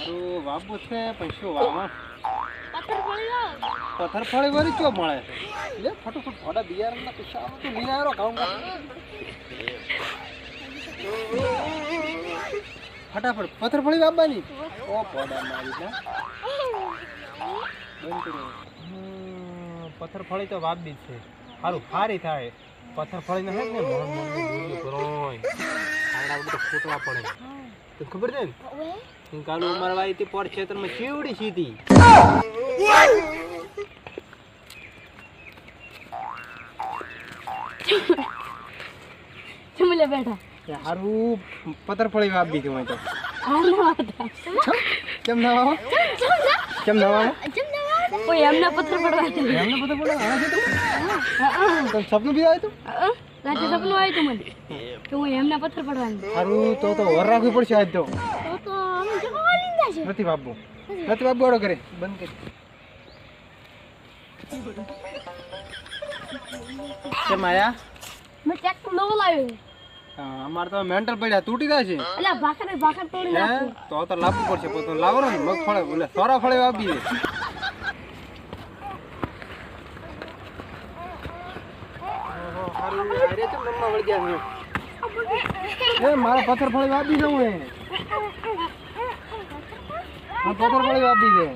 તો વાબુ છે પણ શું વાવા પથ્થર ફળી વળી ચો મળે લે ફટોફટ થોડા બિયારણના પૈસા આવે તો લઈને આવ્યો ઘઉં ફટાફટ પથ્થર ફળી વાવવાની ઓ પોડા મારી ના બંધ કરો પથ્થર ફળી તો વાવવી છે સારું સારી થાય પથ્થર ફળી ન હે ને મોન મોન દૂર કરોય આડા બધું ફૂટવા પડે તો ખબર છે ને હું કાલ ઉમરવા આવી હતી પોર ક્ષેત્રમાં શીવડી સીધી ચમલે બેઠા હારું પથ્થર ફળી વાવી દીધું હોય તો કેમ ના વાવો કેમ ના વાવો કોઈ એમના પથ્થર પડવા દે એમને પથ્થર પડવા આના છે તો સપનું બી આવ્યું રાતે સપનું આવ્યું તું મને કે હું એમના પથ્થર પડવાનું હારું તો વર રાખવી પડશે આજ તો અમે જગવા લીધા છે નથી બાબુ આડો કરે બંધ કરી કેમ આયા મેં ટ્રેક્ટર નવો લાવ્યો અમારે તો મેન્ટલ પડ્યા તૂટી જાય છે એટલે ભાખર તોડી હે નાખું તો લાવવું પડશે પોતે લાવો ને મગફળે બોલે સોરા ફળે વાપી મારા પથ્થર ફળી વાપી દઉં હે પથ્થર ફળી વાપી દે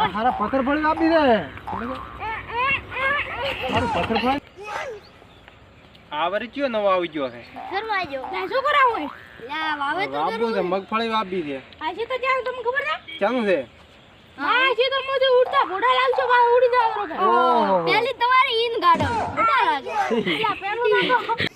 હારા પથ્થર ફળી વાપી દે મારું પથ્થર ફળી આ વરી કયો નવો આવી ગયો છે ઘરમાં જો ના શું કરાવું લા વાવે તો વાપો છે મગફળી વાપી દે આજે તો જાવ તમને ખબર છે ચાનું છે હા છે તો મોજે ઉડતા ઘોડા લાવશો બા ઉડી જાવ ઓહો પહેલી તમારી ઈન ગાડો ઘોડા લાગે પેલું ના